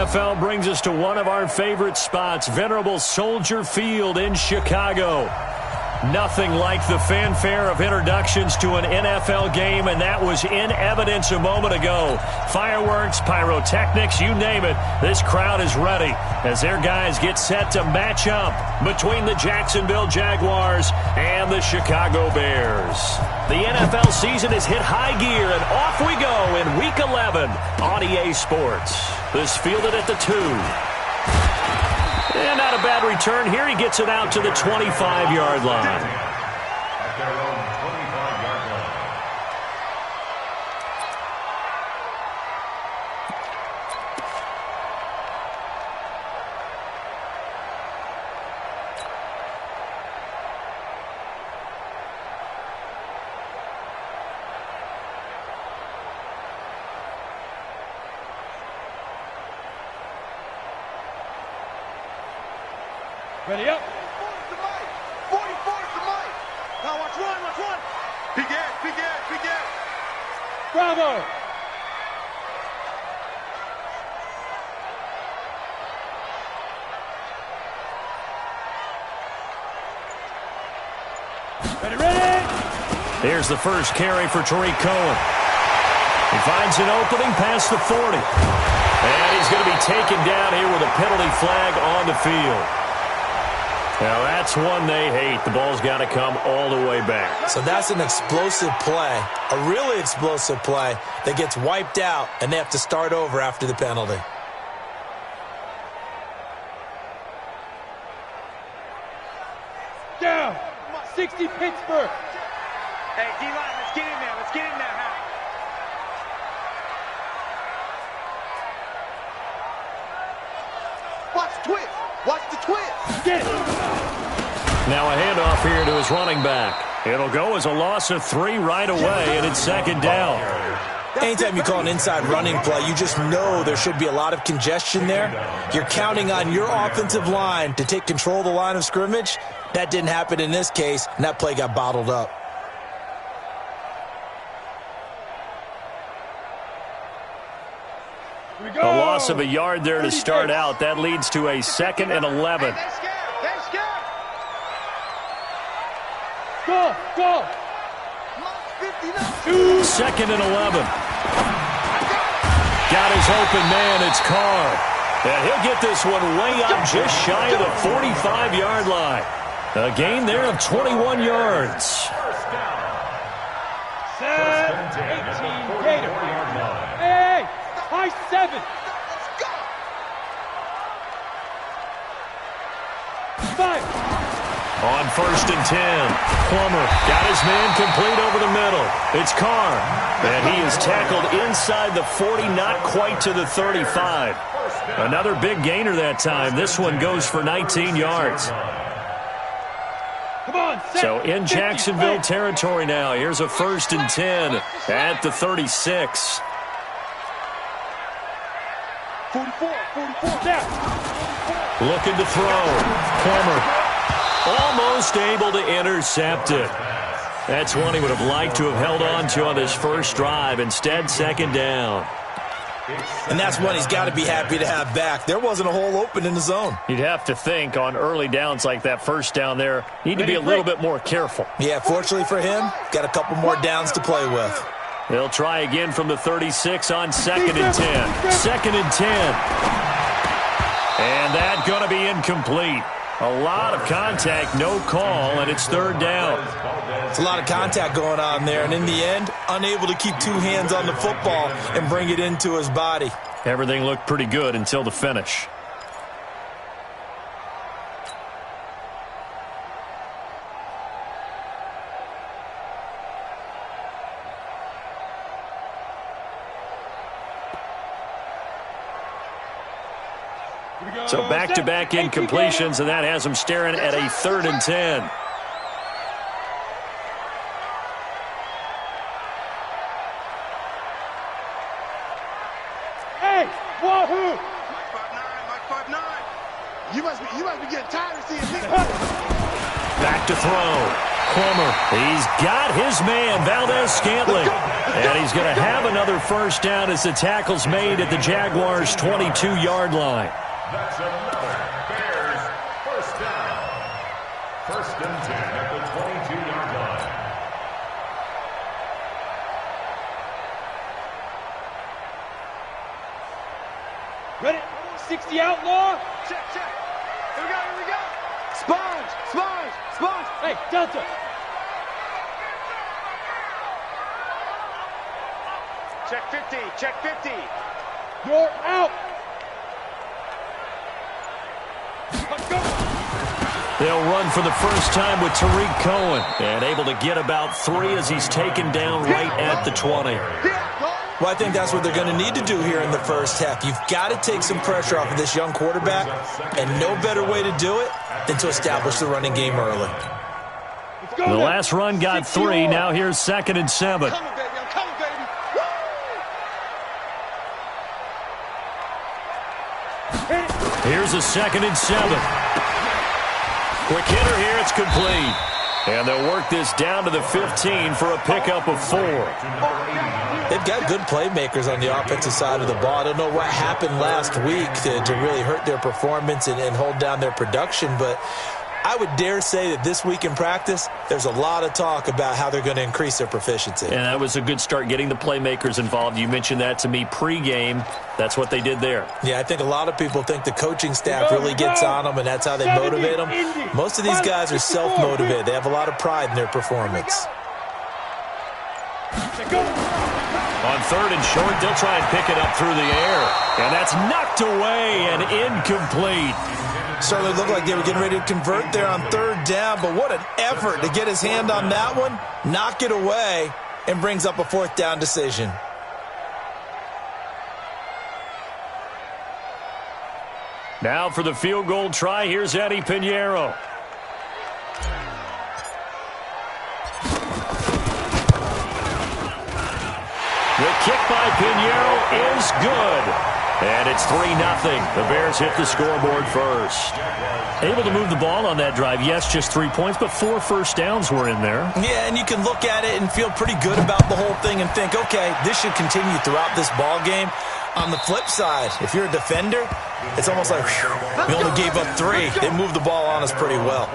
NFL brings us to one of our favorite spots, venerable Soldier Field in Chicago. Nothing like the fanfare of introductions to an NFL game, and that was in evidence a moment ago. Fireworks, pyrotechnics, you name it. This crowd is ready as their guys get set to match up between the Jacksonville Jaguars and the Chicago Bears. The NFL season has hit high gear, and off we go in Week 11 on EA Sports. This fielded at the 2. And not a bad return here. He gets it out to the 25-yard line. At their own 25-yard line. Ready up. 44 to Mike. Now watch run. Big ass. Bravo. Ready. Here's the first carry for Tariq Cohen. He finds an opening past the 40. And he's going to be taken down here with a penalty flag on the field. Now, that's one they hate. The ball's got to come all the way back. So that's an explosive play, a really explosive play that gets wiped out, and they have to start over after the penalty. Down. 60 Pittsburgh. Hey, D-line, let's get in there. Watch the twist. Get it. Now a handoff here to his running back. It'll go as a loss of 3 right away, and it's second down. Anytime you call an inside running play, you just know there should be a lot of congestion there. You're counting on your offensive line to take control of the line of scrimmage. That didn't happen in this case, and that play got bottled up. A loss of a yard there to start out. That leads to a 2nd and 11. Go. 2nd and 11. Got his open man. It's Carr. And he'll get this one way up just shy of the 45-yard line. A gain there of 21 yards. Set. 18 Gator. Hey. High 7. Let's go. 5. On 1st and 10, Plummer got his man complete over the middle. It's Carr, and he is tackled inside the 40, not quite to the 35. Another big gainer that time. This one goes for 19 yards. Come on, so in Jacksonville territory now. Here's a 1st and 10 at the 36. 44, down. Looking to throw. Plummer almost able to intercept it. That's one he would have liked to have held on to on his first drive. Instead, 2nd down. And that's one he's got to be happy to have back. There wasn't a hole open in the zone. You'd have to think on early downs like that first down there, you need to be a little bit more careful. Yeah, fortunately for him, got a couple more downs to play with. They'll try again from the 36 on 2nd and 10. 2nd and 10. And that's going to be incomplete. A lot of contact, no call, and it's 3rd down. It's a lot of contact going on there, and in the end, unable to keep 2 hands on the football and bring it into his body. Everything looked pretty good until the finish. So back-to-back incompletions, and that has him staring at a 3rd and 10. Hey, wahoo! Mike 5'9". You must be getting tired of seeing me. Back to throw. Plummer. He's got his man, Valdez Scantling. And he's going to have another first down as the tackle's made at the Jaguars' 22-yard line. That's another Bears first down. First and 10 at the 22-yard line. Ready? 60 outlaw. Check, check. Here we go, here we go. Sponge, sponge, sponge. Hey, Delta. Check 50, check 50. You're out. Let's go. They'll run for the first time with Tariq Cohen. And able to get about 3 as he's taken down right at the 20. Well, I think that's what they're going to need to do here in the first half. You've got to take some pressure off of this young quarterback, and no better way to do it than to establish the running game early. The last run got 3. Now here's 2nd and 7. Come on, baby, I'm coming, baby. Here's a 2nd and 7. Quick hitter here. It's complete. And they'll work this down to the 15 for a pickup of 4. They've got good playmakers on the offensive side of the ball. I don't know what happened last week to really hurt their performance and hold down their production, but I would dare say that this week in practice, there's a lot of talk about how they're going to increase their proficiency. And that was a good start getting the playmakers involved. You mentioned that to me pregame. That's what they did there. Yeah, I think a lot of people think the coaching staff really gets on them, and that's how they motivate them. Most of these guys are self-motivated. They have a lot of pride in their performance. On 3rd and short, they'll try and pick it up through the air. And that's knocked away and incomplete. Certainly looked like they were getting ready to convert there on 3rd down, but what an effort to get his hand on that one, knock it away, and brings up a 4th down decision. Now for the field goal try, here's Eddie Pinheiro. The kick by Pinheiro is good. And it's 3-0. The Bears hit the scoreboard first. Able to move the ball on that drive. Yes, just 3 points, but 4 first downs were in there. Yeah, and you can look at it and feel pretty good about the whole thing and think, okay, this should continue throughout this ball game. On the flip side, if you're a defender, it's almost like, whew, we only gave up 3. They moved the ball on us pretty well.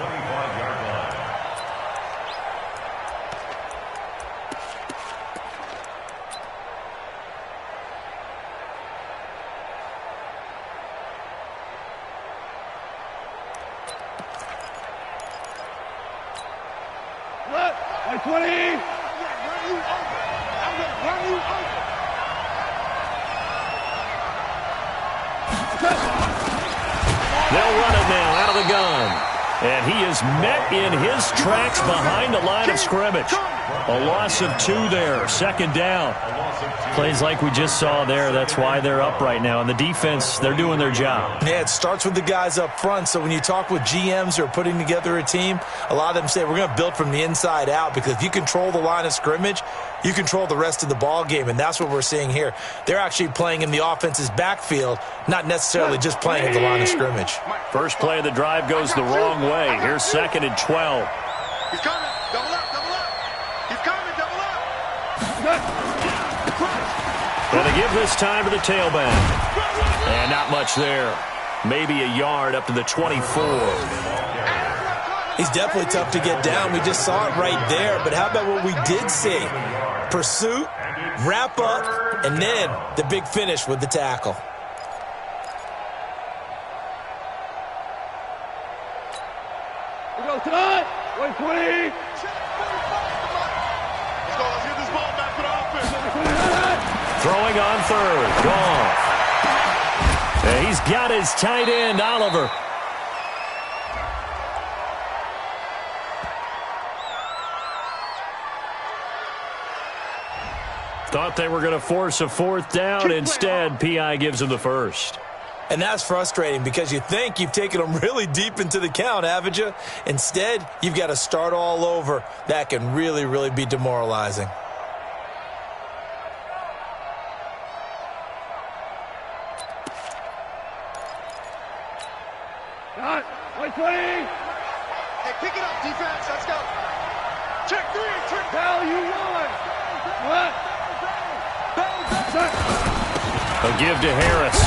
They'll run it now out of the gun. And he is met in his tracks behind the line of scrimmage. A loss of 2 there. 2nd down. Plays like we just saw there. That's why they're up right now. And the defense, they're doing their job. Yeah, it starts with the guys up front. So when you talk with GMs who are putting together a team, a lot of them say we're going to build from the inside out, because if you control the line of scrimmage, you control the rest of the ball game, and that's what we're seeing here. They're actually playing in the offense's backfield, not necessarily just playing at the line of scrimmage. First play of the drive goes the wrong way. Here's 2nd and 12. He's coming. Double up, double up. He's coming, double up. Well, they give this time to the tailback. And not much there. Maybe a yard up to the 24. He's definitely tough to get down. We just saw it right there. But how about what we did see? Pursuit, wrap up, and then the big finish with the tackle. We go tonight. 120. Let's get this ball back for the offense. Throwing on 3rd. Gone. And he's got his tight end, Oliver. Thought they were going to force a 4th down. Instead, P.I. gives him the first. And that's frustrating, because you think you've taken them really deep into the count, haven't you? Instead, you've got to start all over. That can really, really be demoralizing. Not 120. Hey, pick it up, defense. Let's go. Check 3. Check. Value 1. What? A give to Harris.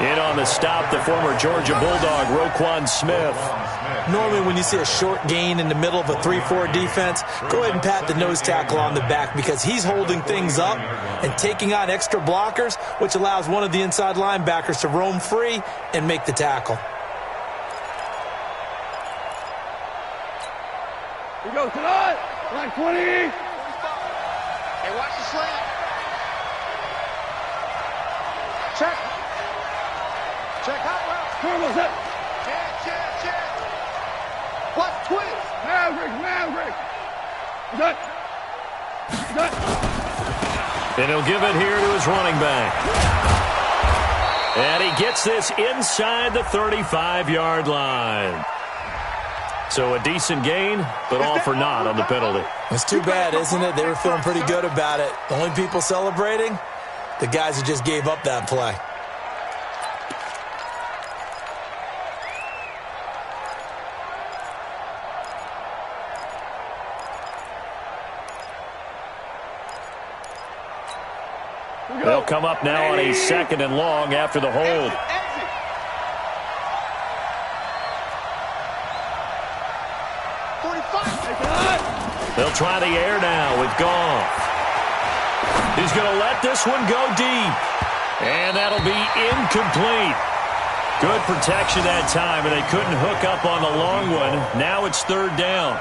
In on the stop, the former Georgia Bulldog, Roquan Smith. Normally when you see a short gain in the middle of a 3-4 defense, go ahead and pat the nose tackle on the back because he's holding things up and taking on extra blockers, which allows one of the inside linebackers to roam free and make the tackle. We go tonight. Line 20. Hey, watch the slant. Check. Check hot route. Turtles it. Check. Watch twist. Maverick. Good. And he'll give it here to his running back. And he gets this inside the 35-yard line. So a decent gain, but all for naught on the penalty. It's too bad, isn't it? They were feeling pretty good about it. The only people celebrating, the guys who just gave up that play. They'll come up now on a 2nd and long after the hold. They'll try the air now with Goff. He's going to let this one go deep. And that'll be incomplete. Good protection that time, and they couldn't hook up on the long one. Now it's 3rd down.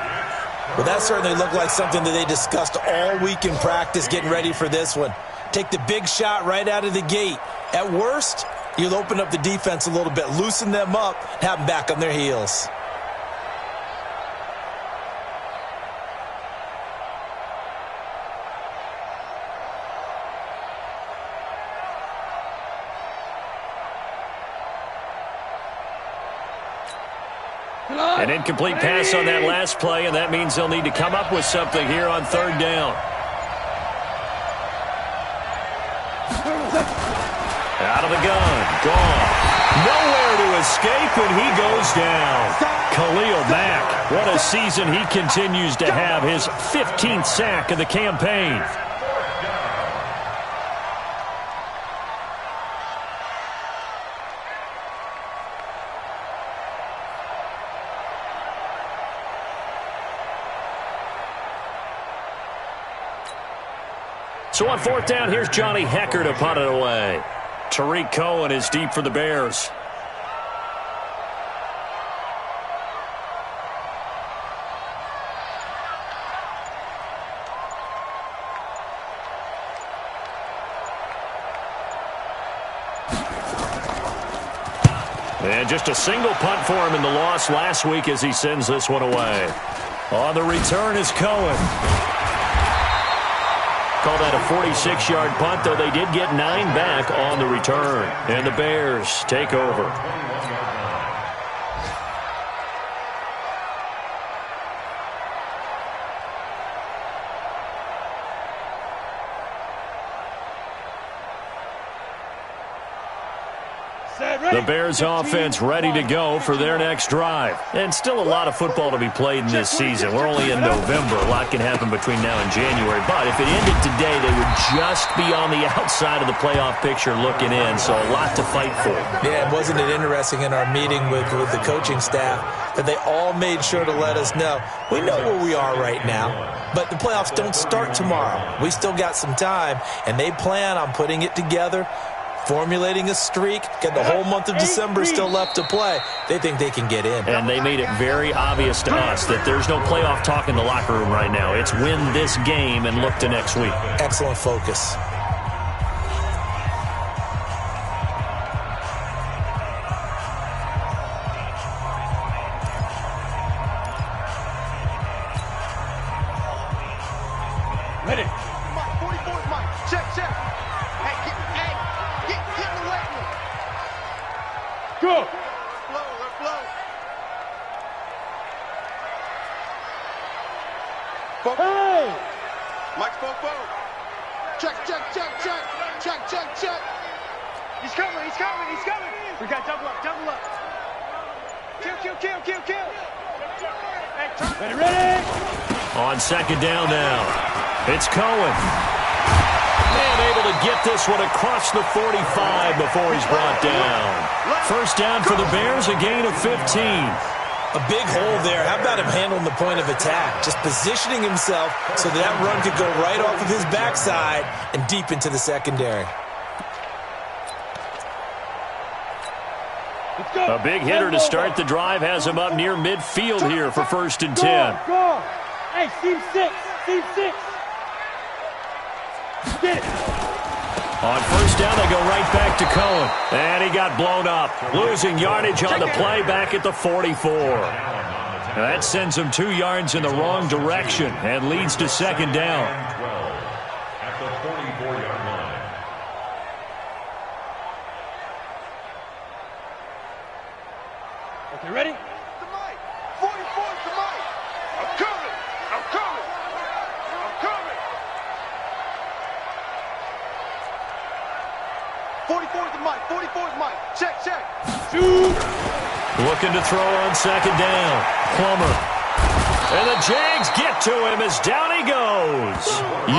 Well, that certainly looked like something that they discussed all week in practice getting ready for this one. Take the big shot right out of the gate. At worst, you'll open up the defense a little bit, loosen them up, and have them back on their heels. An incomplete pass on that last play, and that means they'll need to come up with something here on 3rd down. Out of the gun, gone. Nowhere to escape, and he goes down. Khalil Mack, what a season he continues to have, his 15th sack of the campaign. So on 4th down, here's Johnny Hecker to punt it away. Tariq Cohen is deep for the Bears. And just a single punt for him in the loss last week as he sends this one away. On the return is Cohen. Call that a 46-yard punt, though they did get 9 back on the return. And the Bears take over. The Bears offense ready to go for their next drive. And still a lot of football to be played in this season. We're only in November. A lot can happen between now and January. But if it ended today, they would just be on the outside of the playoff picture looking in. So a lot to fight for. Yeah, wasn't it interesting in our meeting with the coaching staff that they all made sure to let us know, we know where we are right now, but the playoffs don't start tomorrow. We still got some time, and they plan on putting it together, formulating a streak, get the whole month of December still left to play. They think they can get in. And they made it very obvious to us that there's no playoff talk in the locker room right now. It's win this game and look to next week. Excellent focus. Ready. Mike, 44's Mike. Check. Hey, get in the weight room. Go. Let's blow. Hey. Mike's 4-4. Check. He's coming. We got double up. Kill. Hey, Ready. On 2nd down now, it's Cohen. And able to get this one across the 45 before he's brought down. First down for the Bears, a gain of 15. A big hole there. How about him handling the point of attack? Just positioning himself so that run could go right off of his backside and deep into the secondary. A big hitter to start the drive has him up near midfield here for 1st and 10. Go. Hey, team 6. Team 6. Get it. On 1st down, they go right back to Cohen. And he got blown up. Losing yardage on the play back at the 44. Now that sends him 2 yards in the wrong direction and leads to 2nd down. At the 44-yard line. Okay, ready? The mic. 44 is the mic. I'm coming. I'm coming. I'm coming. 44 is the mic. 44 is mic. Check, check. Shoot. Looking to throw on 2nd down. Plummer. And the Jags get to him as down he goes.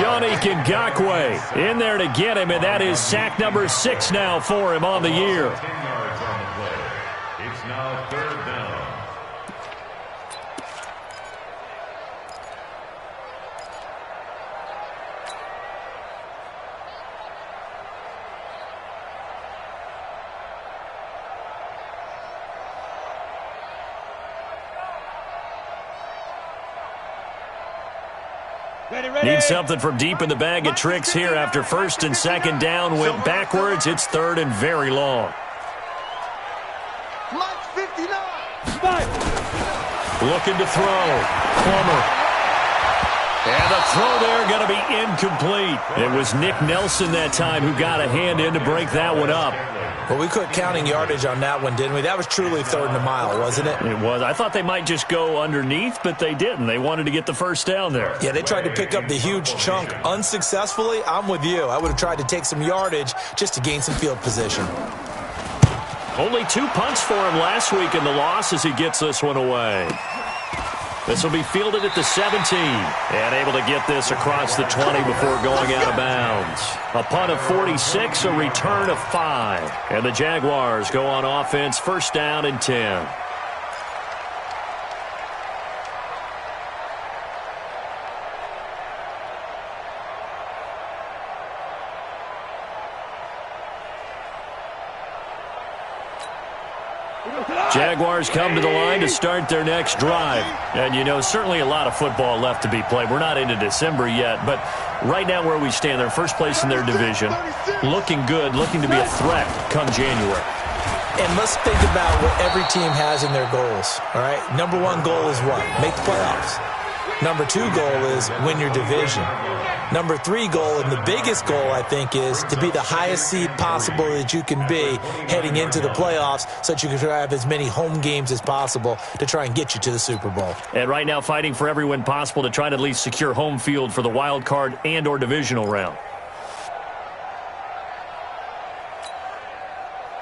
Yannick Ngakoue in there to get him, and that is sack number 6 now for him on the year. 10 yards on the play. It's now 3rd down. Ready, ready. Need something from deep in the bag of tricks here after 1st and 2nd down. Went backwards. It's 3rd and very long. Mike's 59. Five. Looking to throw. Plummer. And the throw there going to be incomplete. It was Nick Nelson that time who got a hand in to break that one up. Well, we quit counting yardage on that one, didn't we? That was truly 3rd and a mile, wasn't it? It was. I thought they might just go underneath, but they didn't. They wanted to get the 1st down there. Yeah, they tried to pick up the huge chunk unsuccessfully. I'm with you. I would have tried to take some yardage just to gain some field position. Only 2 punts for him last week in the loss as he gets this one away. This will be fielded at the 17. And able to get this across the 20 before going out of bounds. A punt of 46, a return of 5. And the Jaguars go on offense, 1st down and 10. Jaguars come to the line to start their next drive. And, you know, certainly a lot of football left to be played. We're not into December yet, but right now where we stand, they're first place in their division. Looking good, looking to be a threat come January. And let's think about what every team has in their goals, all right? Number 1 goal is what? Make the playoffs. Number 2 goal is win your division. Number 3 goal, and the biggest goal, I think, is to be the highest seed possible that you can be heading into the playoffs so that you can have as many home games as possible to try and get you to the Super Bowl. And right now fighting for every win possible to try to at least secure home field for the wild card and or divisional round.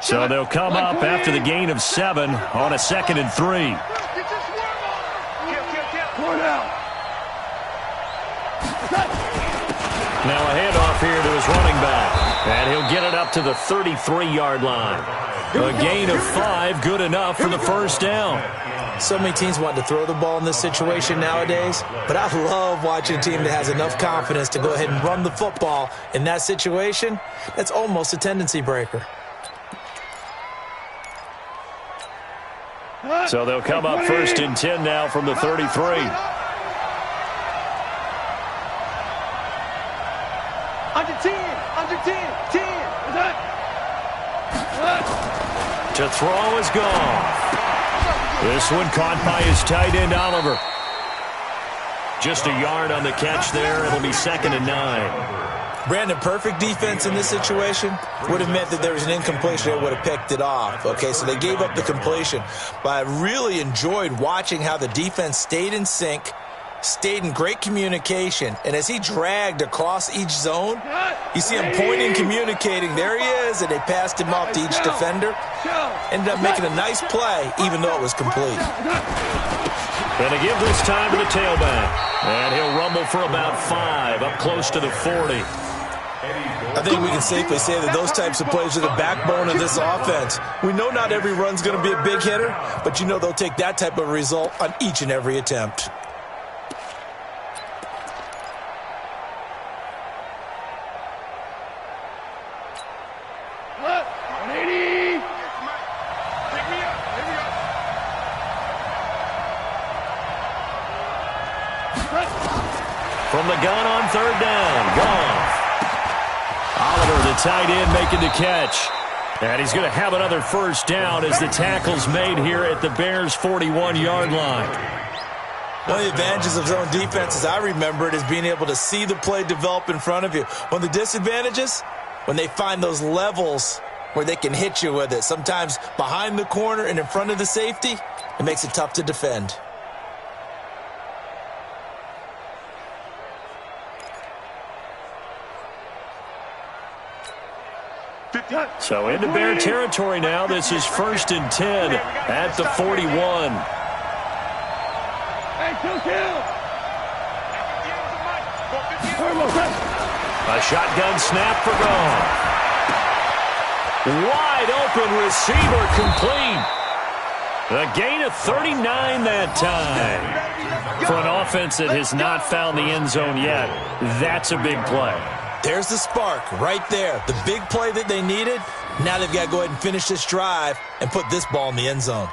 So they'll come up after the gain of 7 on a 2nd and 3. Going out. Now a handoff here to his running back. And he'll get it up to the 33-yard line. A gain of 5, good enough for the 1st down. So many teams want to throw the ball in this situation nowadays, but I love watching a team that has enough confidence to go ahead and run the football in that situation. That's almost a tendency breaker. So they'll come up 1st and 10 now from the 33. Under 10, under 10, 10. To throw is gone. This one caught by his tight end, Oliver. Just a yard on the catch there. It'll be 2nd and 9. Brandon, perfect defense in this situation would have meant that there was an incompletion that would have picked it off. Okay, so they gave up the completion. But I really enjoyed watching how the defense stayed in sync, stayed in great communication, and as he dragged across each zone, you see him pointing, communicating. There he is, and they passed him off to each defender. Ended up making a nice play, even though it was complete. Going to give this time to the tailback. And he'll rumble for about 5, up close to the 40. I think we can safely say that those types of plays are the backbone of this offense. We know not every run's going to be a big hitter, but you know they'll take that type of result on each and every attempt. From the gun on third down, Goff. Oliver, the tight end, making the catch. And he's going to have another first down as the tackle's made here at the Bears' 41-yard line. One of the advantages of zone defense, as I remember it, is being able to see the play develop in front of you. One of the disadvantages, when they find those levels where they can hit you with it, sometimes behind the corner and in front of the safety, it makes it tough to defend. So into Bear territory now. This is 1st and 10 at the 41. Hey, kill. A shotgun snap for Goff. Wide open receiver complete. A gain of 39 that time. For an offense that has not found the end zone yet, that's a big play. There's the spark right there. The big play that they needed. Now they've got to go ahead and finish this drive and put this ball in the end zone.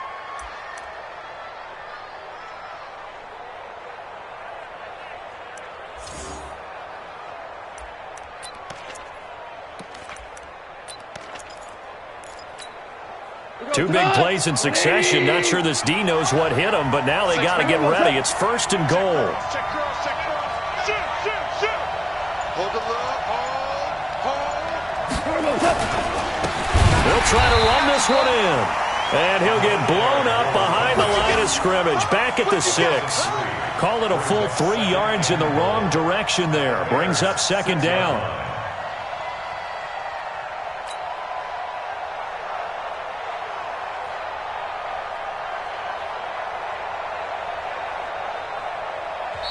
Two big plays in succession. Not sure this D knows what hit him, but now they got to get ready. It's 1st and goal. He'll try to run this one in. And he'll get blown up behind the line of scrimmage. Back at the 6. Call it a full 3 yards in the wrong direction there. Brings up 2nd down.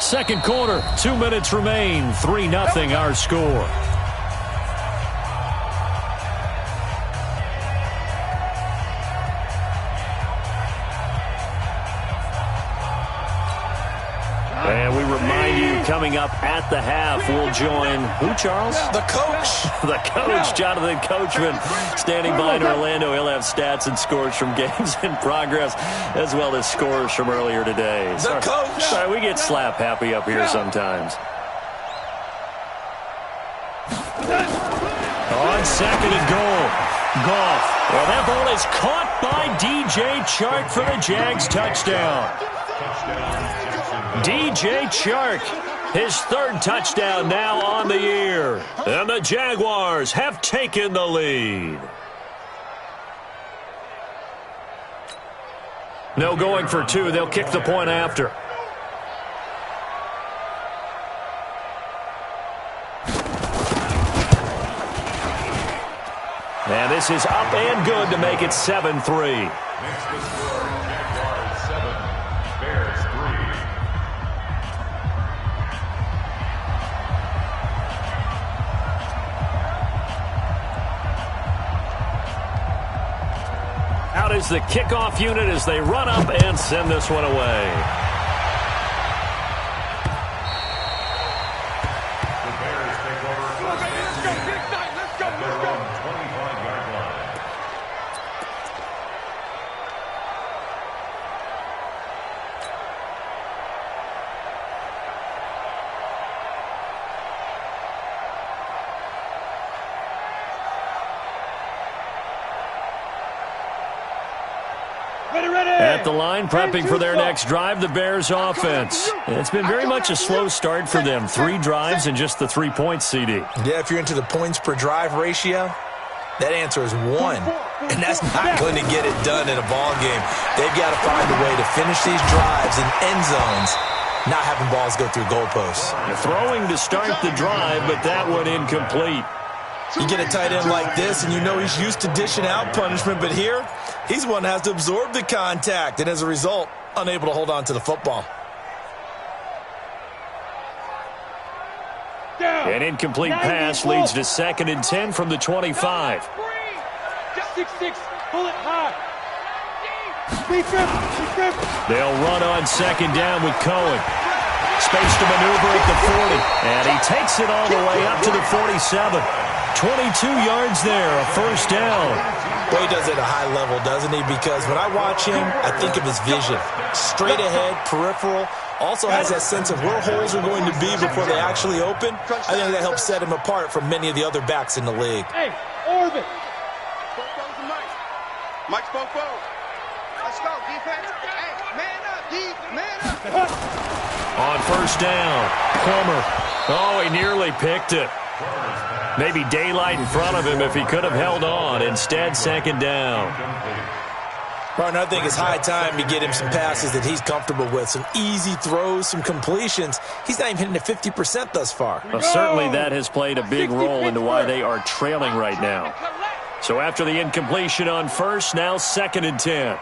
Second quarter, 2 minutes remain. 3-0 our score. And we remind you, coming up at the half, we'll join who, Charles? The coach. The coach, Jonathan Coachman, standing by in Orlando. He'll have stats and scores from games in progress, as well as scores from earlier today. The coach. Sorry, we get slap happy up here sometimes. On 2nd and goal, Goff. Well, that ball is caught by DJ Chark for the Jags touchdown. DJ Chark, his 3rd touchdown now on the year. And the Jaguars have taken the lead. No going for 2. They'll kick the point after. And this is up and good to make it 7-3. Out is the kickoff unit as they run up and send this one away. The Bears take over first and 10 at their own 25-yard line. At the line, prepping for their next drive, the Bears offense. It's been very much a slow start for them. 3 drives and just the 3 points, CD. Yeah, if you're into the points per drive ratio, that answer is 1. And that's not going to get it done in a ball game. They've got to find a way to finish these drives in end zones, not having balls go through goalposts. Throwing to start the drive, but that one incomplete. You get a tight end like this, and you know he's used to dishing out punishment, but here, he's one that has to absorb the contact, and as a result, unable to hold on to the football. And An incomplete pass leads to 2nd and 10 from the 25. 6-6, pull it high. They'll run on 2nd down with Cohen. Space to maneuver at the 40. And he takes it all the way up to the 47. 22 yards there, a 1st down. Well, he does it at a high level, doesn't he? Because when I watch him, I think of his vision. Straight ahead, peripheral. Also has that sense of where holes are going to be before they actually open. I think that helps set him apart from many of the other backs in the league. Hey, Orbit. Mike's both. Let's go, defense. Hey, man up, D, man up. On 1st down, Plummer. Oh, he nearly picked it. Maybe daylight in front of him if he could have held on. Instead, 2nd down. Partner, I think it's high time to get him some passes that he's comfortable with. Some easy throws, some completions. He's not even hitting at 50% thus far. Well, certainly that has played a big role into why they are trailing right now. So after the incompletion on 1st, now 2nd and 10.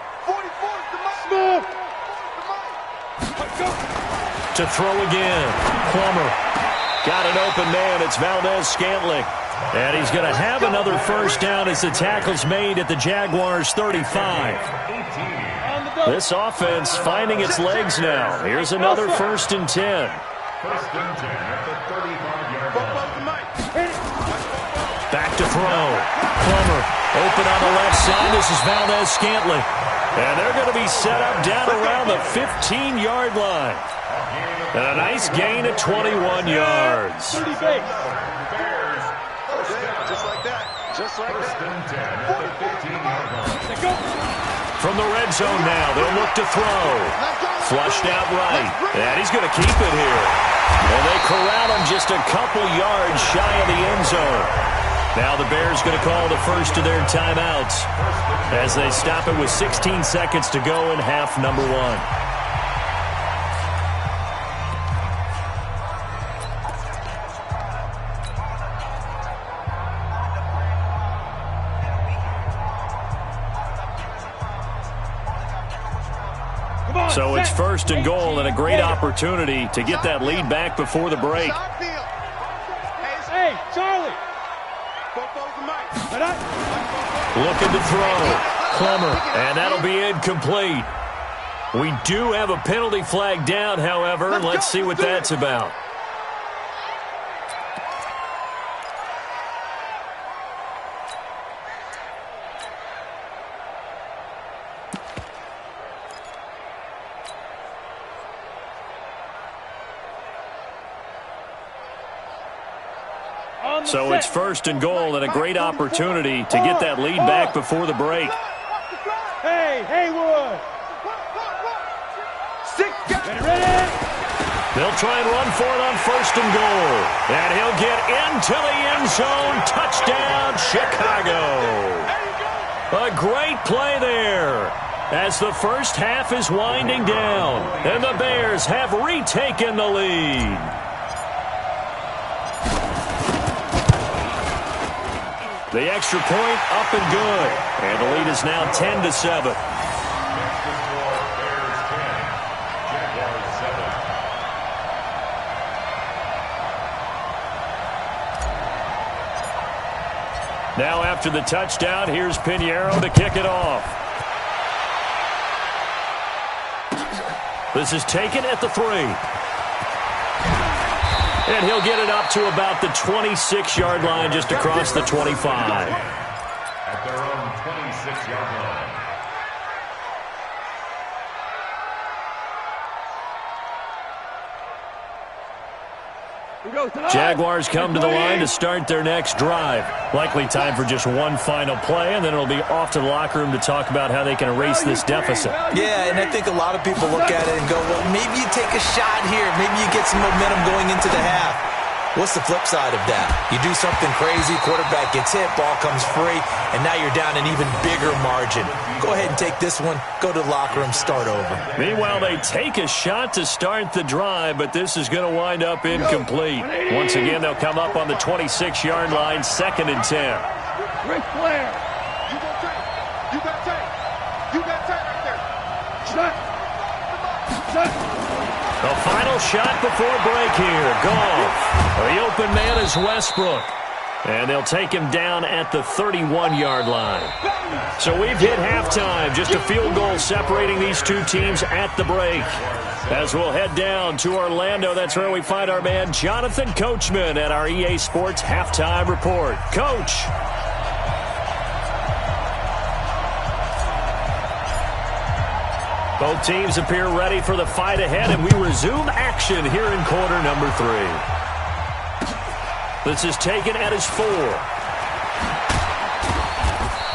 To throw again. Plummer. Got an open man. It's Valdez-Scantling. And he's going to have another 1st down as the tackle's made at the Jaguars' 35. This offense finding its legs now. Here's another 1st and 10. 1st and 10 at the 35-yard line. Back to throw. Plummer open on the left side. This is Valdez-Scantling. And they're going to be set up down around the 15-yard line. And a nice gain of 21 yards. Just like that. Just like that. 1st and 10 at the 15-yard line. From the red zone now, they'll look to throw. Flushed out right. And he's going to keep it here. And they corral him just a couple yards shy of the end zone. Now the Bears going to call the first of their timeouts as they stop it with 16 seconds to go in half number 1. So it's 1st and goal and a great opportunity to get that lead back before the break. Hey, Charlie. Looking to throw. Plummer, and that'll be incomplete. We do have a penalty flag down, however, and let's see what that's about. So it's 1st and goal and a great opportunity to get that lead back before the break. Hey, Haywood. Ready? They'll try and run for it on 1st and goal. And he'll get into the end zone. Touchdown, Chicago. A great play there as the first half is winding down. And the Bears have retaken the lead. The extra point up and good. And the lead is now 10-7. Now after the touchdown, here's Pinheiro to kick it off. This is taken at the 3. And he'll get it up to about the 26-yard line, just across the 25. At their own 26-yard line. Jaguars come to the line to start their next drive. Likely time for just one final play, and then it'll be off to the locker room to talk about how they can erase this deficit. Yeah, and I think a lot of people look at it and go, well, maybe you take a shot here. Maybe you get some momentum going into the half. What's the flip side of that? You do something crazy, quarterback gets hit, ball comes free, and now you're down an even bigger margin. Go ahead and take this one, go to the locker room, start over. Meanwhile, they take a shot to start the drive, but this is going to wind up incomplete. Once again, they'll come up on the 26-yard line, 2nd and 10. Ric Flair. You got tape. You got tape. You got tape right there. Shut. A final shot before break here. Goff. The open man is Westbrook. And they'll take him down at the 31-yard line. So we've hit halftime. Just a field goal separating these two teams at the break. As we'll head down to Orlando, that's where we find our man Jonathan Coachman at our EA Sports Halftime Report. Coach. Both teams appear ready for the fight ahead, and we resume action here in quarter number 3. This is taken at his 4.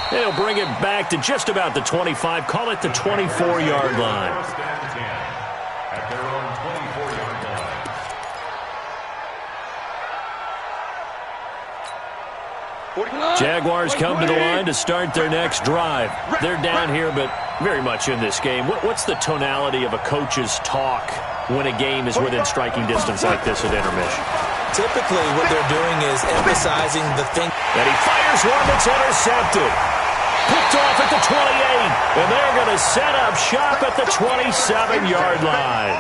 They'll bring it back to just about the 25. Call it the 24-yard line. First and 10 at their own 24-yard line. Jaguars come to the line to start their next drive. They're down here, but very much in this game. What's the tonality of a coach's talk when a game is within striking distance like this at intermission? Typically, what they're doing is emphasizing the thing. And he fires one that's intercepted. Picked off at the 28. And they're going to set up shop at the 27-yard line.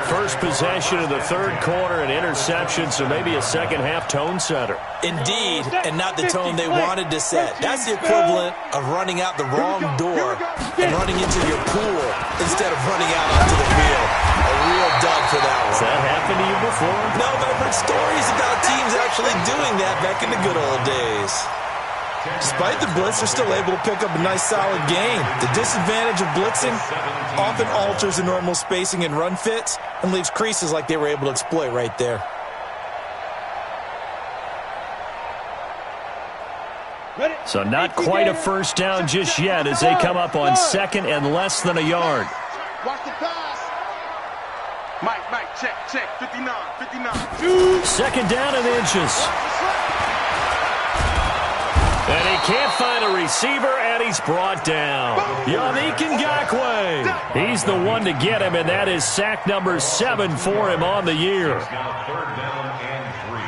First possession of the third quarter, an interception, so maybe a second-half tone setter. Indeed, and not the tone they wanted to set. That's the equivalent of running out the wrong door and running into your pool instead of running out onto the field. A real dud for that one. Has that happened to you before? No, but I've heard stories about teams actually doing that back in the good old days. Despite the blitz, they're still able to pick up a nice, solid gain. The disadvantage of blitzing often alters the normal spacing and run fits and leaves creases like they were able to exploit right there. So not quite a first down just yet as they come up on second and less than a yard. Watch the pass. Mike, check. 59. Second down and inches. And he can't find a receiver, and he's brought down. Yannick Ngakoue. He's the one to get him, and that is sack number 7 for him on the year. Now third down and 3.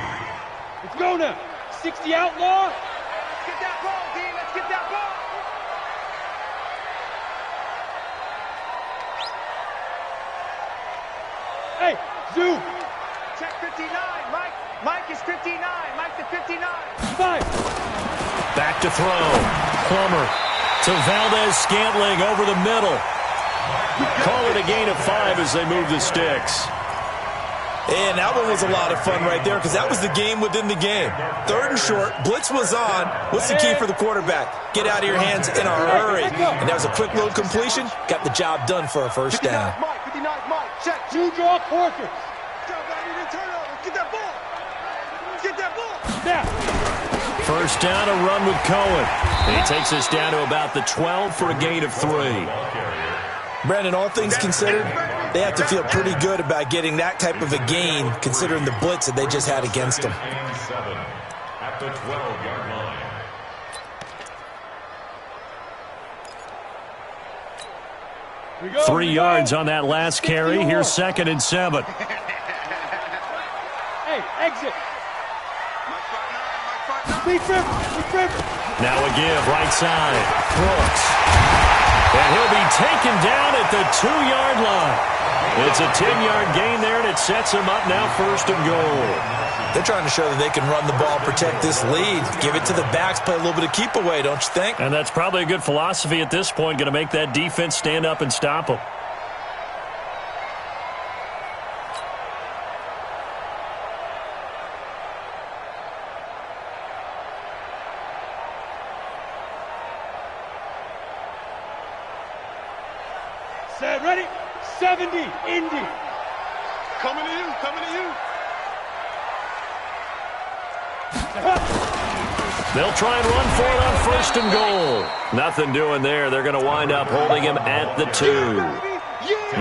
Let's go now. 60 outlaw. Let's get that ball, D. Let's get that ball. Hey, Zoo. Check 59. Mike is 59. Mike to 59. 5. Back to throw. Plummer to Valdez-Scantling over the middle. Call it a gain of 5 as they move the sticks. And that one was a lot of fun right there because that was the game within the game. Third and short, blitz was on. What's the key for the quarterback? Get out of your hands in a hurry. And that was a quick little completion. Got the job done for a first down. 59 Mike, check. Two draw quarters. Get that ball. Get that ball. Now. First down, a run with Cohen. And he takes us down to about the 12 for a gain of 3. Brandon, all things considered, they have to feel pretty good about getting that type of a gain considering the blitz that they just had against them. At the 12-yard line. 3 yards on that last carry. Here's second and 7. Hey, exit. Now a give, right side. Brooks. And he'll be taken down at the 2-yard line. It's a 10-yard gain there, and it sets him up now first and goal. They're trying to show that they can run the ball, protect this lead, give it to the backs, play a little bit of keep away, don't you think? And that's probably a good philosophy at this point, going to make that defense stand up and stop them. Set, ready? 70, Indy. Coming to you. They'll try and run for it on first and goal. Nothing doing there. They're going to wind up holding him at the 2.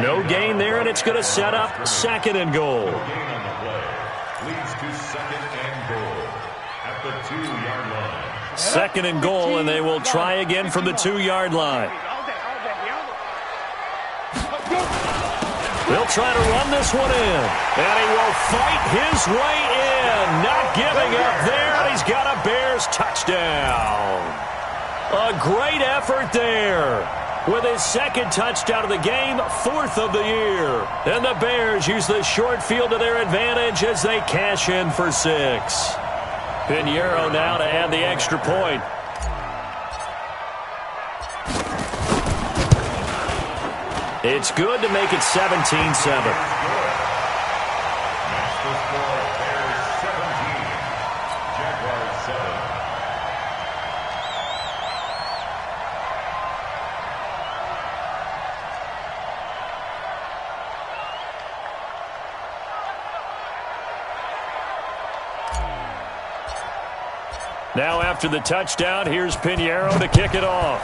No gain there, and it's going to set up second and goal. Gain on the play leads to second and goal at the 2-yard line. Second and goal, and they will try again from the 2-yard line. They'll try to run this one in, and he will fight his way in. Not giving up there, and he's got a Bears touchdown. A great effort there. with his second touchdown of the game, 4th of the year. And the Bears use the short field to their advantage as they cash in for 6. Pinheiro now to add the extra point. It's good to make it 17-7. Now after the touchdown, here's Pinheiro to kick it off.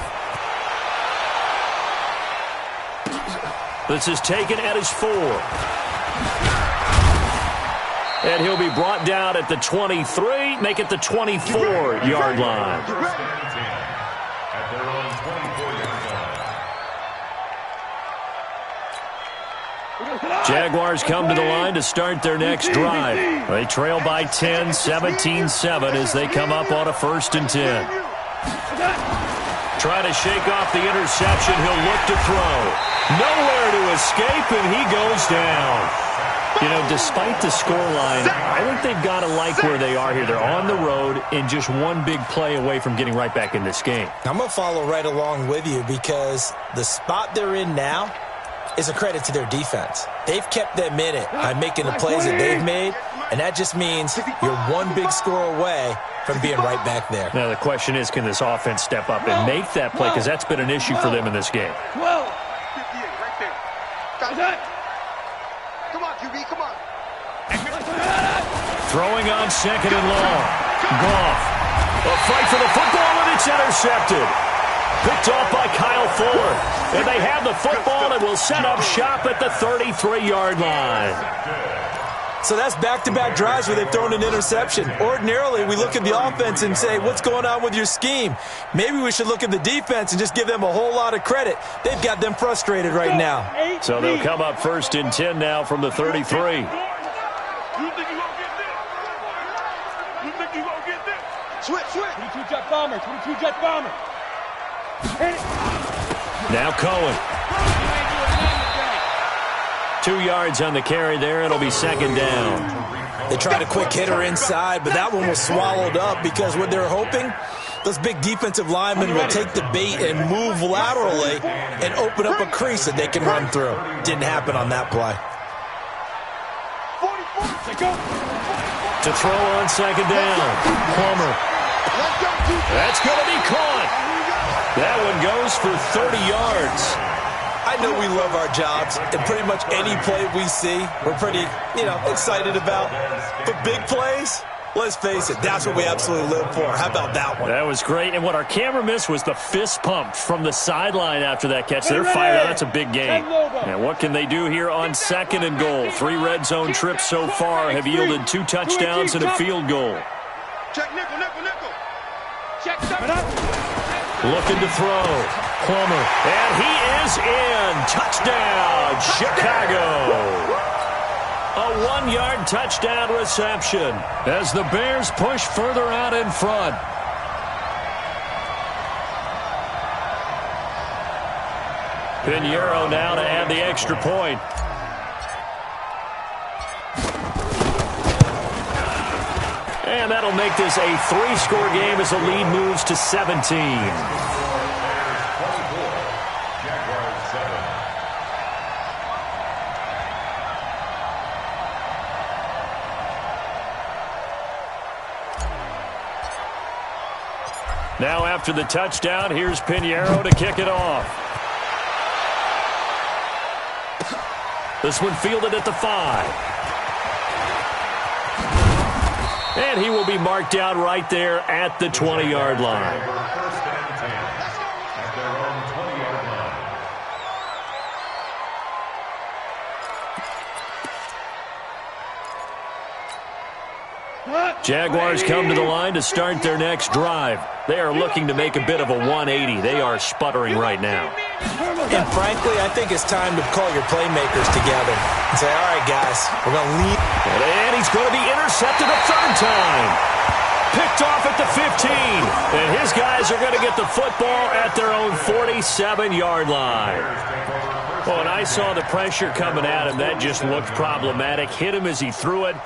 This is taken at his 4. And he'll be brought down at the 23, make it the 24-yard line. At their own 24-yard line. Jaguars come to the line to start their next drive. They trail by 10, 17-7 as they come up on a 1st and 10. Try to shake off the interception. He'll look to throw. Nowhere to escape, and he goes down. You know, despite the scoreline, I think they've got to like where they are here. They're on the road and just one big play away from getting right back in this game. I'm going to follow right along with you because the spot they're in now is a credit to their defense. They've kept them in it by making the plays that they've made, and that just means you're one big score away from being right back there. Now, the question is, can this offense step up and make that play? Because that's been an issue for them in this game. 12. 58 right there. Come on, QB, come on. Throwing on 2nd and long. Goff. A fight for the football, and it's intercepted. Picked off by Kyle Fuller. And they have the football and will set up shop at the 33-yard line. So that's back-to-back drives where they've thrown an interception. Ordinarily, we look at the offense and say, what's going on with your scheme? Maybe we should look at the defense and just give them a whole lot of credit. They've got them frustrated right now. So they'll come up 1st and 10 now from the 33. You think you gonna get this? You think you gonna get this? Switch. 22 jet bomber. 22 jet bomber. Hit it. Now Cohen. 2 yards on the carry there. It'll be 2nd down. They tried a quick hitter inside, but that one was swallowed up because what they're hoping, those big defensive linemen will take the bait and move laterally and open up a crease that they can run through. Didn't happen on that play. To throw on 2nd down. Plummer. That's going to be caught. That one goes for 30 yards. I know we love our jobs, and pretty much any play we see, we're pretty, excited about. But big plays, let's face it, that's what we absolutely live for. How about that one? That was great. And what our camera missed was the fist pump from the sideline after that catch. They're fired out. That's a big game. And what can they do here on 2nd and goal? 3 red zone trips so far have yielded 2 touchdowns and a field goal. Check nickel. Check Looking to throw. Plummer. And he is in. Touchdown, Chicago. A 1-yard touchdown reception as the Bears push further out in front. Pinheiro now to add the extra point. And that'll make this a 3-score game as the lead moves to 17. Now after the touchdown, here's Pinheiro to kick it off. This one fielded at the 5. And he will be marked down right there at the 20-yard line. Jaguars come to the line to start their next drive. They are looking to make a bit of a 180. They are sputtering right now. And frankly, I think it's time to call your playmakers together and say, all right, guys, we're going to lead. And he's going to be intercepted a 3rd time. picked off at the 15. And his guys are going to get the football at their own 47-yard line. Well, and I saw the pressure coming at him. That just looked problematic. Hit him as he threw it,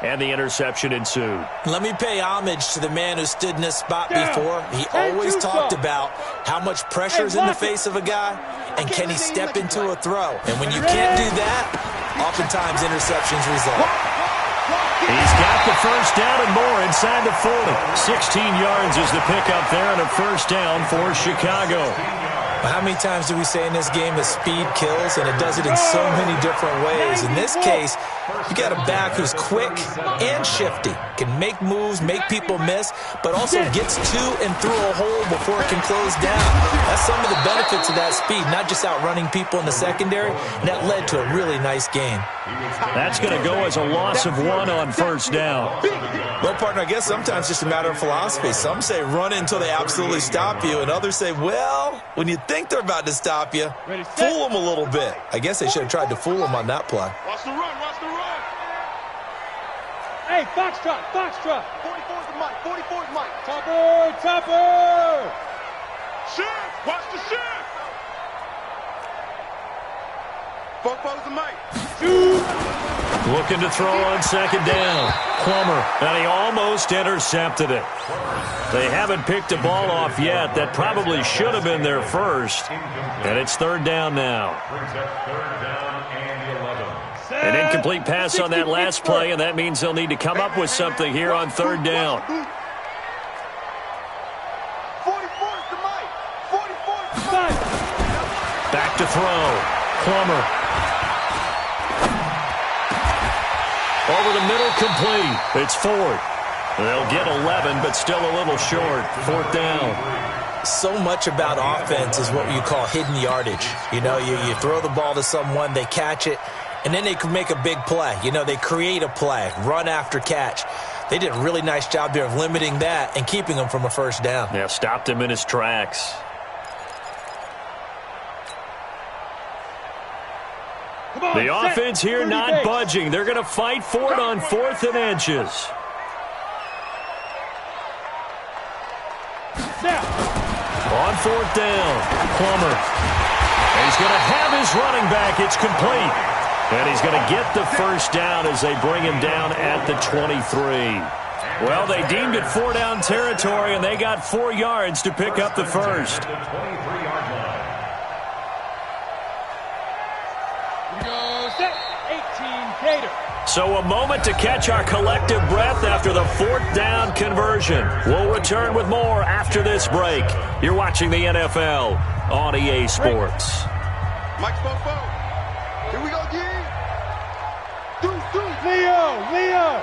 and the interception ensued. Let me pay homage to the man who stood in this spot before. He always talked about how much pressure is in the face of a guy, and can he step into a throw. And when you can't do that, oftentimes interceptions result. He's got the first down and more inside the 40. 16 yards is the pickup there, and a first down for Chicago. How many times do we say in this game that speed kills, and it does it in so many different ways? In this case, you got a back who's quick and shifty, can make moves, make people miss, but also gets to and through a hole before it can close down. That's some of the benefits of that speed, not just outrunning people in the secondary, and that led to a really nice game. That's going to go as a loss of 1 on first down. Well, partner, I guess sometimes it's just a matter of philosophy. Some say run until they absolutely stop you, and others say, well, when you think they're about to stop you, fool them a little bit. I guess they should have tried to fool them on that play. Watch the run, watch the run. Hey, Foxtrot, Foxtrot. 44's the mic, 44's mic. Topper, Topper. Shift, watch the shift. 44's the mic. Looking to throw on second down. Plummer, and he almost intercepted it. They haven't picked a ball off yet. That probably should have been their first. And it's third down now. An incomplete pass on that last play, and that means they'll need to come up with something here on third down. 44's the mic. 44's the mic. Back to throw. Plummer. Over the middle, complete. It's Ford. They'll get 11, but still a little short. Fourth down. So much about offense is what you call hidden yardage. You know, you throw the ball to someone, they catch it, and then they can make a big play. You know, they create a play, run after catch. They did a really nice job there of limiting that and keeping him from a first down. Yeah, stopped him in his tracks. The offense here not budging. They're going to fight for it on 4th and inches. On 4th down, Plummer. And he's going to have his running back. It's complete. And he's going to get the first down as they bring him down at the 23. Well, they deemed it 4-down territory, and they got 4 yards to pick up the first. So a moment to catch our collective breath after the 4th down conversion. We'll return with more after this break. You're watching the NFL on EA Sports. Mike Fofo. Here we go, again. Leo.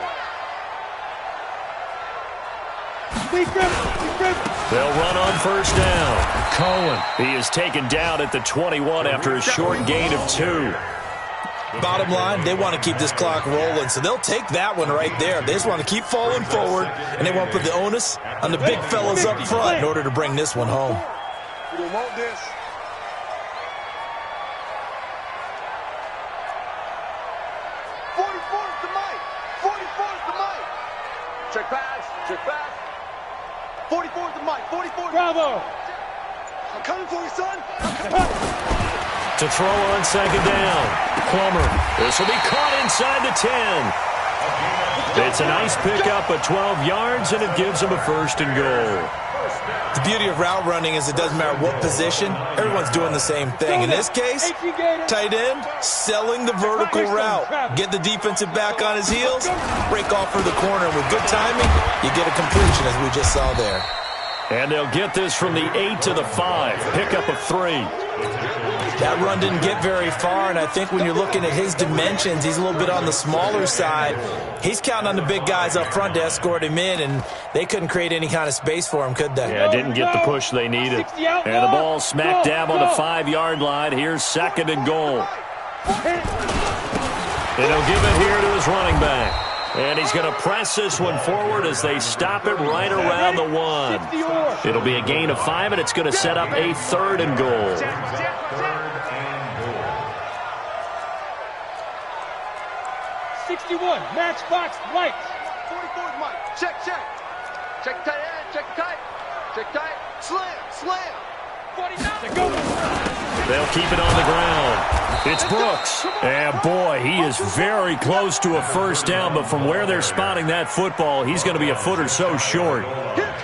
They'll run on first down. Cohen. He is taken down at the 21 after a short gain of 2. Bottom line, they want to keep this clock rolling, so they'll take that one right there. They just want to keep falling forward, and they want to put the onus on the big fellas up front in order to bring this one home. We don't want this. Check pass. 44's the mic. 44. Bravo. I'm coming for you, son. To throw on second down. Plummer. This will be caught inside the 10. It's a nice pickup of 12 yards, and it gives them a first and goal. The beauty of route running is it doesn't matter what position. Everyone's doing the same thing. In this case, tight end, selling the vertical route. Get the defensive back on his heels, break off for the corner. With good timing, you get a completion, as we just saw there. And they'll get this from the 8 to the 5. Pickup of 3. That run didn't get very far, and I think when you're looking at his dimensions, he's a little bit on the smaller side. He's counting on the big guys up front to escort him in, and they couldn't create any kind of space for him, could they? Yeah, didn't get the push they needed. And the ball smack dab on the 5-yard line. Here's second and goal. And he'll give it here to his running back. And he's going to press this one forward as they stop it right around the 1. It'll be a gain of 5, and it's going to set up a third and goal. 61, matchbox lights. 44's mic. Check. Check tight end. Check tight. Check tight. Slam. Slam. 49. Go. They'll keep it on the ground. It's Brooks. And boy, he is very close to a first down, but from where they're spotting that football, he's going to be a foot or so short.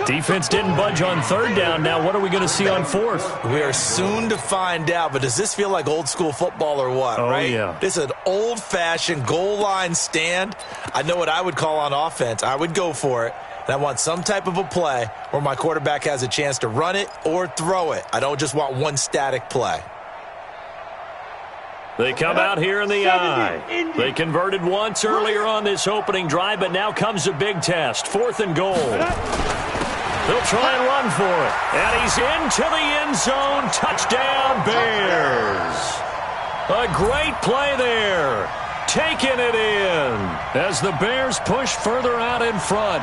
Defense didn't budge on third down. Now what are we going to see on fourth? We are soon to find out, but does this feel like old school football or what, Oh, right? yeah. This is an old-fashioned goal line stand. I know what I would call on offense. I would go for it. And I want some type of a play where my quarterback has a chance to run it or throw it. I don't just want one static play. They come out here in the eye. They converted once earlier on this opening drive, but now comes a big test. 4th and goal. They'll try and run for it. And he's into the end zone. Touchdown, Bears. A great play there. Taking it in as the Bears push further out in front.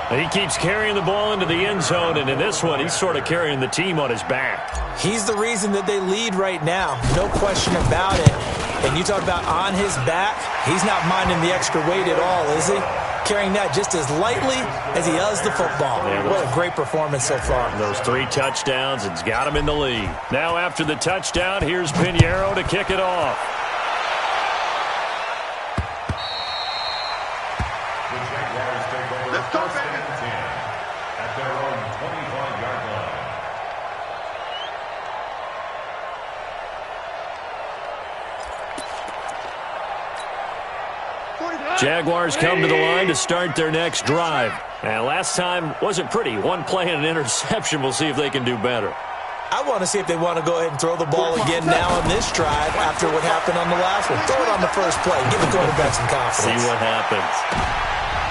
He keeps carrying the ball into the end zone, and in this one, he's sort of carrying the team on his back. He's the reason that they lead right now. No question about it. And you talk about on his back, he's not minding the extra weight at all, is he? Carrying that just as lightly as he does the football. Yeah, what a great performance so far. Those 3 touchdowns, it's got him in the lead. Now after the touchdown, here's Pinheiro to kick it off. Let's go, baby. At their own 25-yard line. Jaguars come to the line to start their next drive. And last time wasn't pretty. One play and an interception. We'll see if they can do better. I want to see if they want to go ahead and throw the ball again now on this drive after what happened on the last one. Throw it on the first play. Give the quarterback some confidence. See what happens.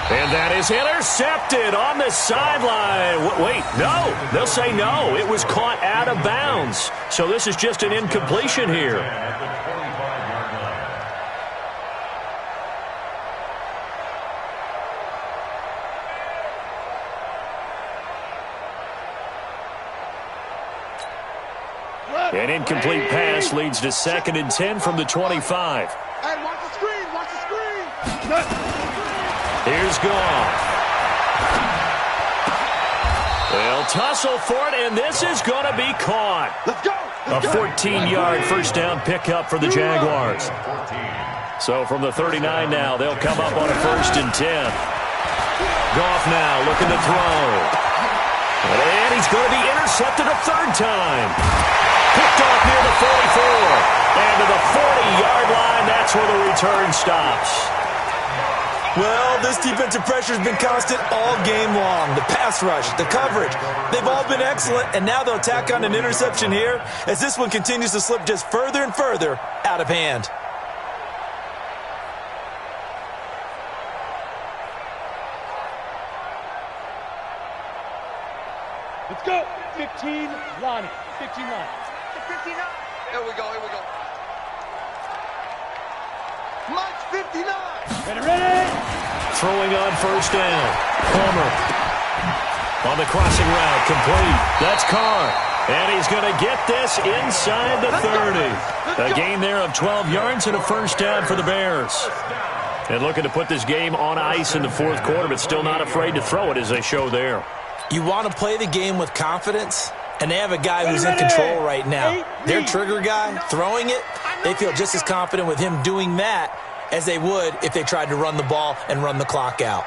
And that is intercepted on the sideline. Wait, no. They'll say no. It was caught out of bounds. So this is just an incompletion here. At the 25-yard line. An incomplete pass leads to 2nd and 10 from the 25. Hey, watch the screen. Watch the screen. Here's Goff. They'll tussle for it, and this is going to be caught. Let's go. A 14-yard first down pickup for the Jaguars. So from the 39 now, they'll come up on a 1st and 10. Goff now looking to throw. And he's going to be intercepted a 3rd time. Picked off near the 44. And to the 40-yard line, that's where the return stops. Well, this defensive pressure has been constant all game long. The pass rush, the coverage, they've all been excellent, and now they'll tack on an interception here as this one continues to slip just further and further out of hand. Let's go. 15, Lonnie. 15 line. 59. Here we go. Here we go. Mike's 59. Ready. Throwing on 1st down. Palmer on the crossing route, complete. That's Carr. And he's going to get this inside the 30. A gain there of 12 yards and a 1st down for the Bears. And looking to put this game on ice in the 4th quarter, but still not afraid to throw it as they show there. You want to play the game with confidence, and they have a guy who's in control right now. Their trigger guy, throwing it, they feel just as confident with him doing that as they would if they tried to run the ball and run the clock out.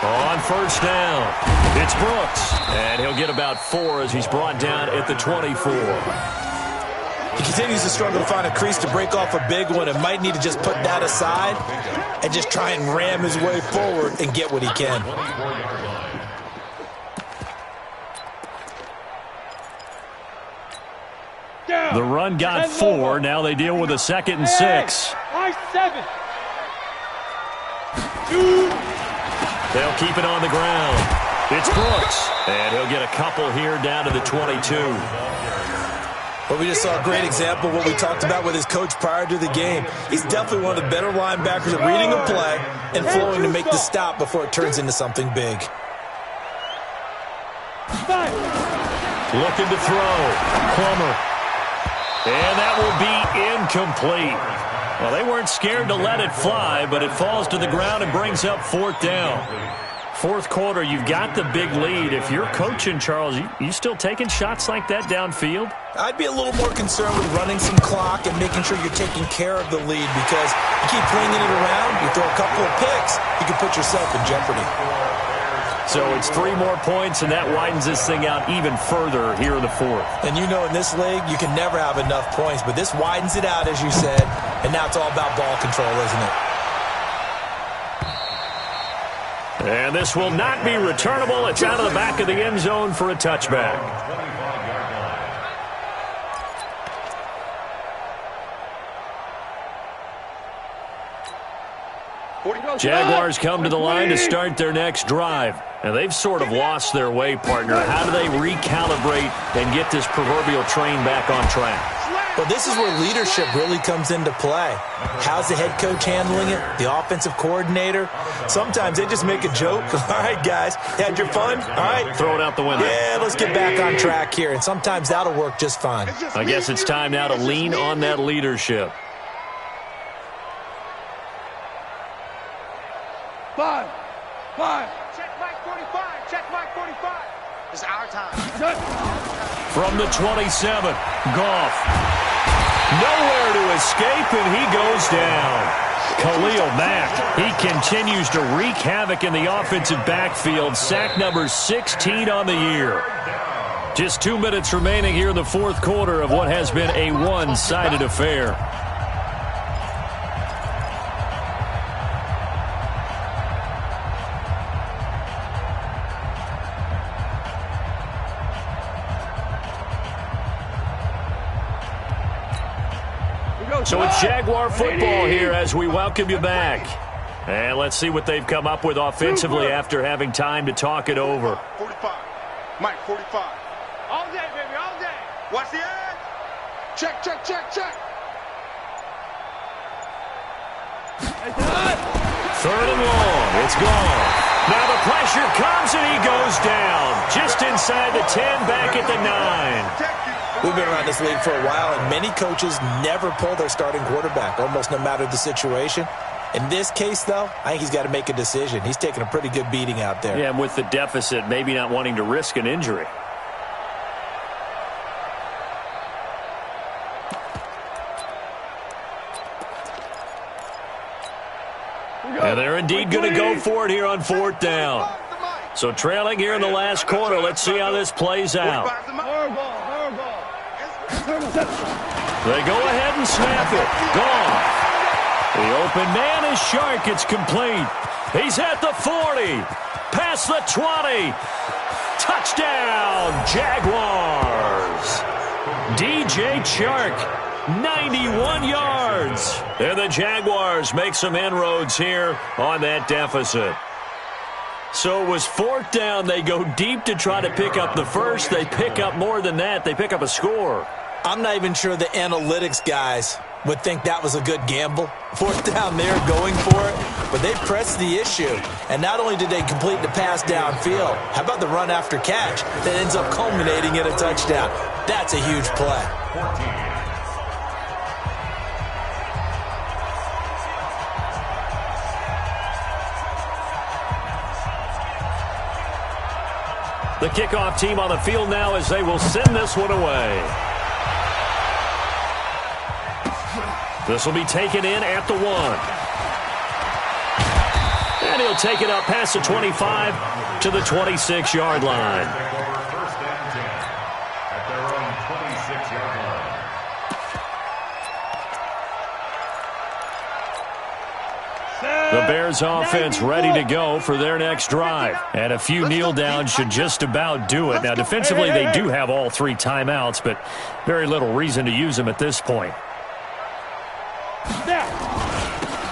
On 1st down, it's Brooks. And he'll get about 4 as he's brought down at the 24. He continues to struggle to find a crease to break off a big one and might need to just put that aside and just try and ram his way forward and get what he can. The run got 4. Now they deal with a 2nd and 6. High 7. 2. They'll keep it on the ground. It's Brooks. And he'll get a couple here down to the 22. But we just saw a great example of what we talked about with his coach prior to the game. He's definitely one of the better linebackers at reading a play and flowing to make the stop before it turns into something big. 5. Looking to throw. Plummer. And that will be incomplete. Well, they weren't scared to let it fly, but it falls to the ground and brings up 4th down. fourth quarter, you've got the big lead. If you're coaching, Charles, you still taking shots like that downfield? I'd be a little more concerned with running some clock and making sure you're taking care of the lead, because you keep flinging it around, you throw a couple of picks, you can put yourself in jeopardy. So it's 3 more points, and that widens this thing out even further here in the fourth. And you know in this league, you can never have enough points, but this widens it out, as you said, and now it's all about ball control, isn't it? And this will not be returnable. It's out of the back of the end zone for a touchback. Jaguars come to the line to start their next drive. And they've sort of lost their way, partner. How do they recalibrate and get this proverbial train back on track? Well, this is where leadership really comes into play. How's the head coach handling it? The offensive coordinator? Sometimes they just make a joke. All right, guys, had your fun? All right. Throw it out the window. Yeah, let's get back on track here. And sometimes that'll work just fine. I guess it's time now to lean on that leadership. 5. Check Mike 45. Check Mike 45. It's our time. From the 27, Goff. Nowhere to escape, and he goes down. Khalil Mack, he continues to wreak havoc in the offensive backfield. Sack number 16 on the year. Just 2 minutes remaining here in the fourth quarter of what has been a one-sided affair. So it's Jaguar football here as we welcome you back. And let's see what they've come up with offensively after having time to talk it over. 45. Mike 45. All day, baby, all day. Watch the edge. Check. Third and long. It's gone. Now the pressure comes and he goes down. Just inside the 10, back at the 9. We've been around this league for a while, and many coaches never pull their starting quarterback, almost no matter the situation. In this case, though, I think he's got to make a decision. He's taking a pretty good beating out there. Yeah, and with the deficit, maybe not wanting to risk an injury. And they're indeed going to go for it here on fourth down. So trailing here in the last quarter. Let's see how this plays out. They go ahead and snap it. Gone. The open man is Shark. It's complete. He's at the 40. Past the 20. Touchdown, Jaguars. DJ Chark, 91 yards. And the Jaguars make some inroads here on that deficit. So it was fourth down. They go deep to try to pick up the first. They pick up more than that. They pick up a score. I'm not even sure the analytics guys would think that was a good gamble. Fourth down there, going for it. But they pressed the issue. And not only did they complete the pass downfield, how about the run after catch that ends up culminating in a touchdown? That's a huge play. 14. The kickoff team on the field now as they will send this one away. This will be taken in at the 1. And he'll take it up past the 25 to the 26-yard line. First and 10 at their own 26-yard line. The Bears offense ready to go for their next drive. And a few kneel downs should just about do it. Now, defensively, they do have all 3 timeouts, but very little reason to use them at this point.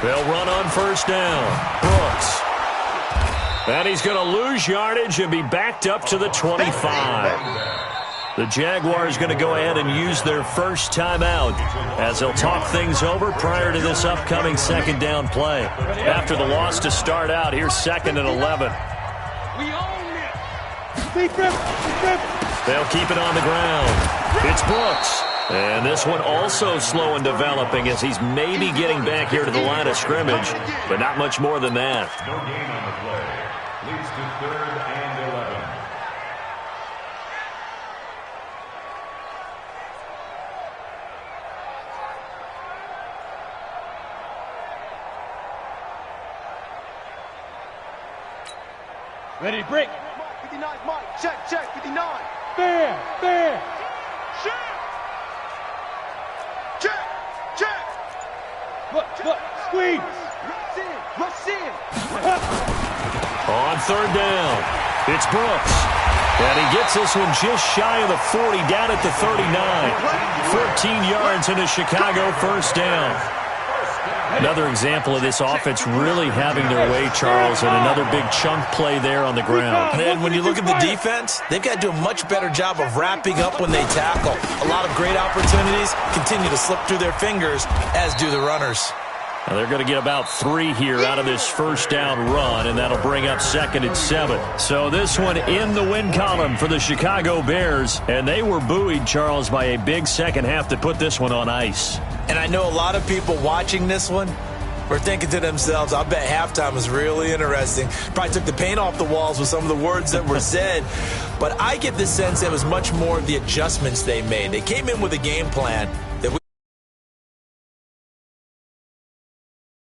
They'll run on first down. Brooks. And he's going to lose yardage and be backed up to the 25. The Jaguars going to go ahead and use their first timeout as they'll talk things over prior to this upcoming second down play. After the loss to start out, here's 2nd and 11. They'll keep it on the ground. It's Brooks. And this one also slow and developing as he's maybe getting back here to the line of scrimmage, but not much more than that. No gain on the play. Leads to 3rd and 11. Ready to break. 59, Mike. Check, check. 59. Fair. Check. Check, check. Look, squeeze. Rush in. On 3rd down, it's Brooks. And he gets this one just shy of the 40, down at the 39. 14 yards in a Chicago first down. Another example of this offense really having their way, Charles, and another big chunk play there on the ground. And when you look at the defense, they've got to do a much better job of wrapping up when they tackle. A lot of great opportunities continue to slip through their fingers, as do the runners. Now they're going to get about 3 here out of this first down run, and that'll bring up 2nd and 7. So this one in the win column for the Chicago Bears, and they were buoyed, Charles, by a big second half to put this one on ice. And I know a lot of people watching this one were thinking to themselves, I bet halftime was really interesting. Probably took the paint off the walls with some of the words that were said. But I get the sense it was much more of the adjustments they made. They came in with a game plan that